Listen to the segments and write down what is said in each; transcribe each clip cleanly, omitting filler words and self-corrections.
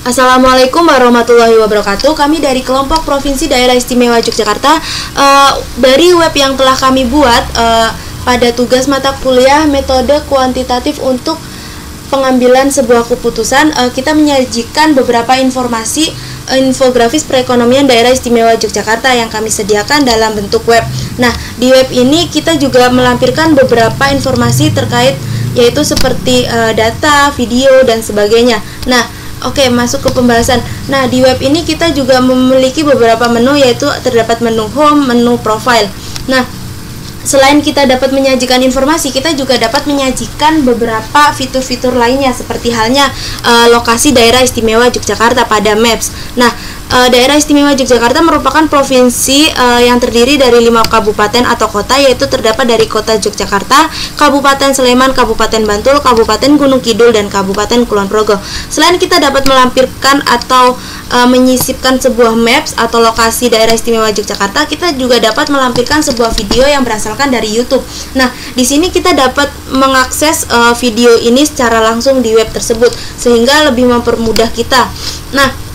Assalamualaikum warahmatullahi wabarakatuh. Kami dari kelompok Provinsi Daerah Istimewa Yogyakarta, dari web yang telah kami buat pada tugas mata kuliah metode kuantitatif untuk pengambilan sebuah keputusan, kita menyajikan beberapa informasi infografis perekonomian Daerah Istimewa Yogyakarta yang kami sediakan dalam bentuk web. Nah, di web ini kita juga melampirkan beberapa informasi terkait, yaitu seperti data, video, dan sebagainya. Nah, oke, masuk ke pembahasan. Nah, di web ini kita juga memiliki beberapa menu, yaitu terdapat menu home, menu profile. Nah, selain kita dapat menyajikan informasi, kita juga dapat menyajikan beberapa fitur-fitur lainnya, seperti halnya lokasi Daerah Istimewa Yogyakarta pada Maps. Nah, Daerah Istimewa Yogyakarta merupakan provinsi yang terdiri dari 5 kabupaten atau kota, yaitu terdapat dari Kota Yogyakarta, Kabupaten Sleman, Kabupaten Bantul, Kabupaten Gunung Kidul, dan Kabupaten Kulon Progo. Selain kita dapat melampirkan atau menyisipkan sebuah maps atau lokasi Daerah Istimewa Yogyakarta, kita juga dapat melampirkan sebuah video yang berasalkan dari YouTube. Nah, di sini kita dapat mengakses video ini secara langsung di web tersebut, sehingga lebih mempermudah kita. Nah,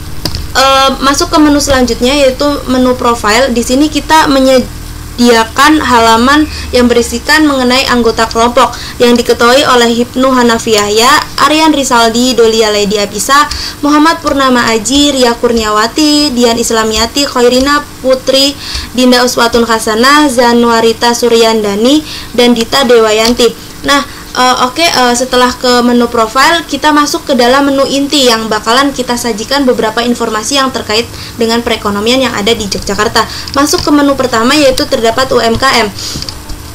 masuk ke menu selanjutnya, yaitu menu profile. Di sini kita menyediakan halaman yang berisikan mengenai anggota kelompok yang diketuai oleh Hipnu Hanafiyahya, Aryan Risaldi, Dolia Lady Apisa, Muhammad Purnama Aji, Ria Kurniawati, Dian Islamiati, Khairina Putri, Dinda Uswatun Hasanah, Zanuarita Suryandani, dan Dita Dewayanti. Nah, setelah ke menu profile, kita masuk ke dalam menu inti yang bakalan kita sajikan beberapa informasi yang terkait dengan perekonomian yang ada di Yogyakarta. Masuk ke menu pertama, yaitu terdapat UMKM.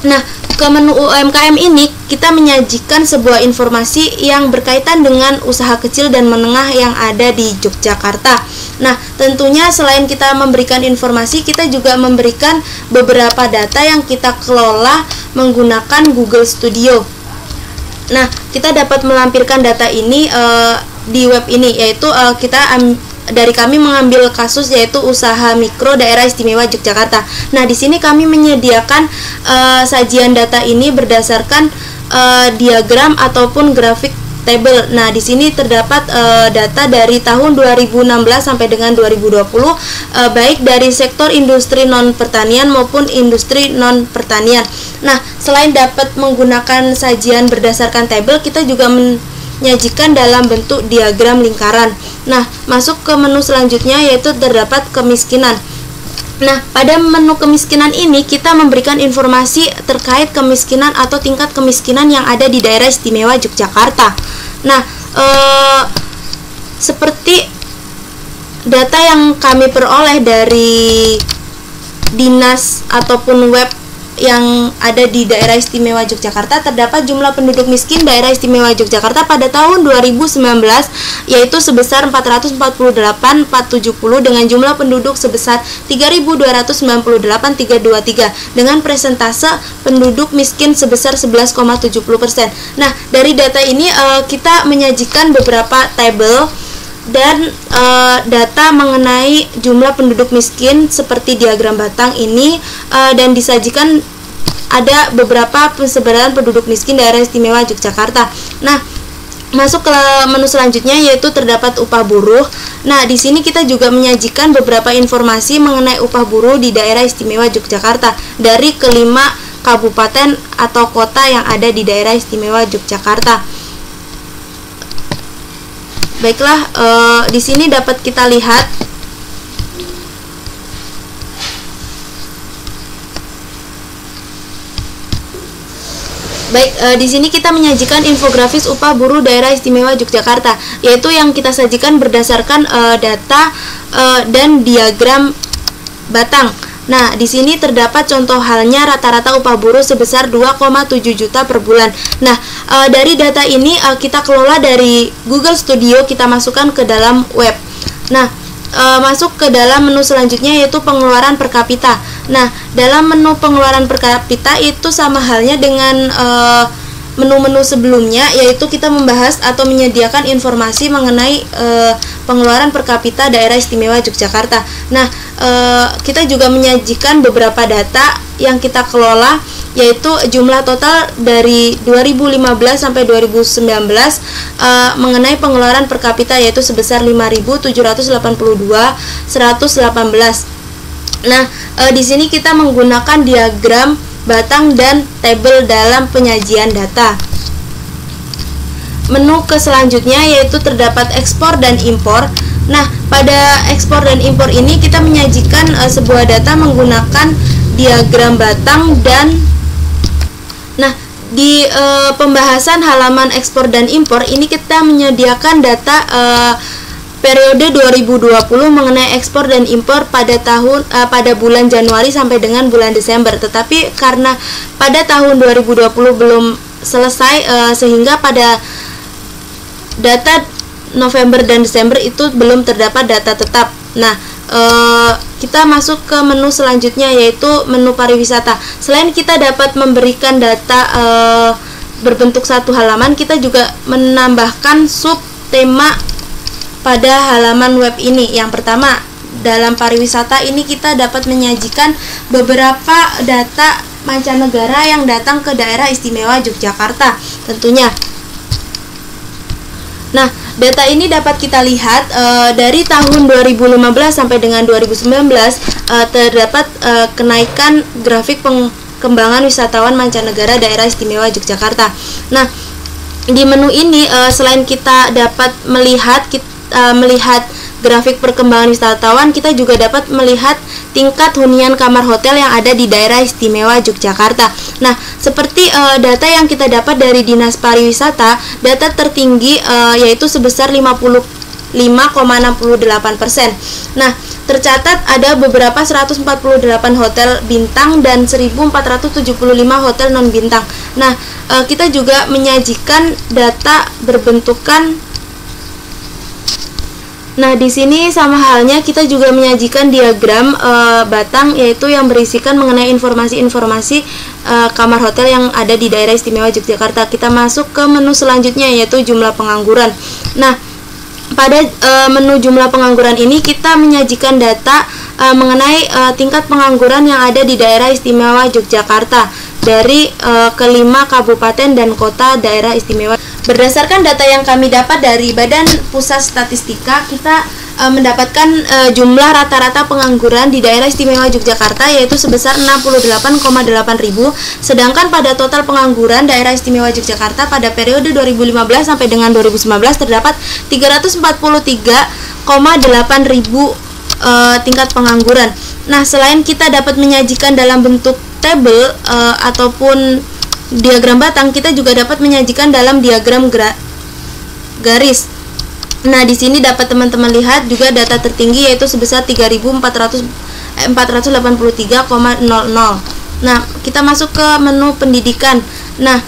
Nah, ke menu UMKM ini kita menyajikan sebuah informasi yang berkaitan dengan usaha kecil dan menengah yang ada di Yogyakarta. Nah, tentunya selain kita memberikan informasi, kita juga memberikan beberapa data yang kita kelola menggunakan Google Studio. Nah, kita dapat melampirkan data ini di web ini, yaitu dari kami mengambil kasus, yaitu usaha mikro Daerah Istimewa Yogyakarta. Nah, di sini kami menyediakan sajian data ini berdasarkan diagram ataupun grafik table. Nah, di sini terdapat data dari tahun 2016 sampai dengan 2020, baik dari sektor industri non pertanian maupun industri non pertanian. Nah, selain dapat menggunakan sajian berdasarkan tabel, kita juga menyajikan dalam bentuk diagram lingkaran. Nah, masuk ke menu selanjutnya, yaitu terdapat kemiskinan. Nah, pada menu kemiskinan ini kita memberikan informasi terkait kemiskinan atau tingkat kemiskinan yang ada di Daerah Istimewa Yogyakarta. Nah, seperti data yang kami peroleh dari dinas ataupun web yang ada di Daerah Istimewa Yogyakarta, terdapat jumlah penduduk miskin Daerah Istimewa Yogyakarta pada tahun 2019 yaitu sebesar 448.470 dengan jumlah penduduk sebesar 3.298.323 dengan persentase penduduk miskin sebesar 11,70%. Nah, dari data ini kita menyajikan beberapa tabel dan data mengenai jumlah penduduk miskin seperti diagram batang ini, dan disajikan ada beberapa persebaran penduduk miskin Daerah Istimewa Yogyakarta. Nah, masuk ke menu selanjutnya, yaitu terdapat upah buruh. Nah, di sini kita juga menyajikan beberapa informasi mengenai upah buruh di Daerah Istimewa Yogyakarta dari kelima kabupaten atau kota yang ada di Daerah Istimewa Yogyakarta. Baiklah, di sini dapat kita lihat di sini kita menyajikan infografis upah buruh Daerah Istimewa Yogyakarta, yaitu yang kita sajikan berdasarkan data dan diagram batang. Nah, di sini terdapat contoh halnya rata-rata upah buruh sebesar 2,7 juta per bulan. Nah, dari data ini kita kelola dari Google Studio, kita masukkan ke dalam web. Nah, masuk ke dalam menu selanjutnya, yaitu pengeluaran per kapita. Nah, dalam menu pengeluaran per kapita itu sama halnya dengan menu-menu sebelumnya, yaitu kita membahas atau menyediakan informasi mengenai pengeluaran per kapita Daerah Istimewa Yogyakarta. Nah, kita juga menyajikan beberapa data yang kita kelola yaitu jumlah total dari 2015 sampai 2019 mengenai pengeluaran per kapita yaitu sebesar 5.782.118. Nah, di sini kita menggunakan diagram batang dan tabel dalam penyajian data. Menu ke selanjutnya yaitu terdapat ekspor dan impor. Nah, pada ekspor dan impor ini kita menyajikan sebuah data menggunakan diagram batang dan di pembahasan halaman ekspor dan impor ini kita menyediakan data periode 2020 mengenai ekspor dan impor pada bulan Januari sampai dengan bulan Desember. Tetapi karena pada tahun 2020 belum selesai sehingga pada data November dan Desember itu belum terdapat data tetap. Nah, kita masuk ke menu selanjutnya yaitu menu pariwisata. Selain kita dapat memberikan data berbentuk satu halaman, kita juga menambahkan sub tema pada halaman web ini. Yang pertama, dalam pariwisata ini kita dapat menyajikan beberapa data mancanegara yang datang ke daerah istimewa Yogyakarta tentunya. Nah, data ini dapat kita lihat dari tahun 2015 sampai dengan 2019 terdapat kenaikan grafik pengembangan wisatawan mancanegara daerah istimewa Yogyakarta. Nah, di menu ini selain kita dapat melihat grafik perkembangan wisatawan, kita juga dapat melihat tingkat hunian kamar hotel yang ada di daerah istimewa Yogyakarta. Nah, seperti data yang kita dapat dari Dinas Pariwisata, data tertinggi yaitu sebesar 55,68%. Nah, tercatat ada beberapa 148 hotel bintang dan 1475 hotel non bintang. Nah, kita juga menyajikan data berbentukan. Nah, di sini sama halnya kita juga menyajikan diagram batang yaitu yang berisikan mengenai informasi-informasi kamar hotel yang ada di daerah istimewa Yogyakarta. Kita masuk ke menu selanjutnya yaitu jumlah pengangguran. Nah, pada menu jumlah pengangguran ini kita menyajikan data mengenai tingkat pengangguran yang ada di daerah istimewa Yogyakarta dari kelima kabupaten dan kota daerah istimewa. Berdasarkan data yang kami dapat dari Badan Pusat Statistika, kita mendapatkan jumlah rata-rata pengangguran di daerah istimewa Yogyakarta yaitu sebesar 68,8 ribu, sedangkan pada total pengangguran daerah istimewa Yogyakarta pada periode 2015 sampai dengan 2019 terdapat 343,8 ribu tingkat pengangguran. Nah, selain kita dapat menyajikan dalam bentuk tabel ataupun diagram batang, kita juga dapat menyajikan dalam diagram garis. Nah, di sini dapat teman-teman lihat juga data tertinggi yaitu sebesar 3.483,00. Nah, kita masuk ke menu pendidikan. Nah,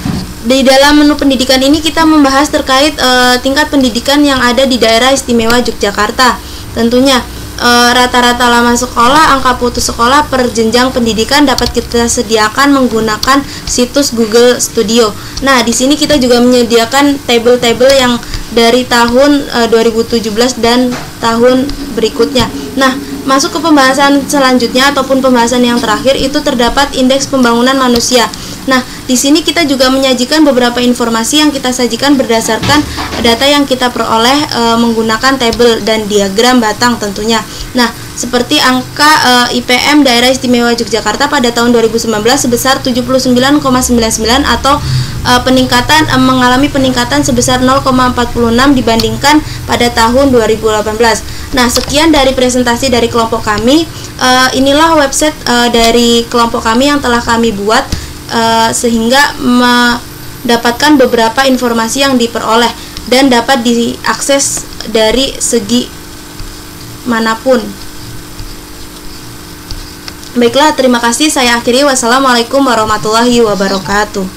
di dalam menu pendidikan ini kita membahas terkait tingkat pendidikan yang ada di daerah istimewa Yogyakarta. Tentunya rata-rata lama sekolah, angka putus sekolah per jenjang pendidikan dapat kita sediakan menggunakan situs Google Studio. Nah, di sini kita juga menyediakan tabel-tabel yang dari tahun 2017 dan tahun berikutnya. Nah, masuk ke pembahasan selanjutnya ataupun pembahasan yang terakhir itu terdapat indeks pembangunan manusia. Nah, di sini kita juga menyajikan beberapa informasi yang kita sajikan berdasarkan data yang kita peroleh menggunakan tabel dan diagram batang tentunya. Nah, seperti angka IPM Daerah Istimewa Yogyakarta pada tahun 2019 sebesar 79,99 atau mengalami peningkatan sebesar 0,46 dibandingkan pada tahun 2018. Nah, sekian dari presentasi dari kelompok kami. Inilah website dari kelompok kami yang telah kami buat sehingga mendapatkan beberapa informasi yang diperoleh dan dapat diakses dari segi manapun. Baiklah, terima kasih. Saya akhiri. Wassalamualaikum warahmatullahi wabarakatuh.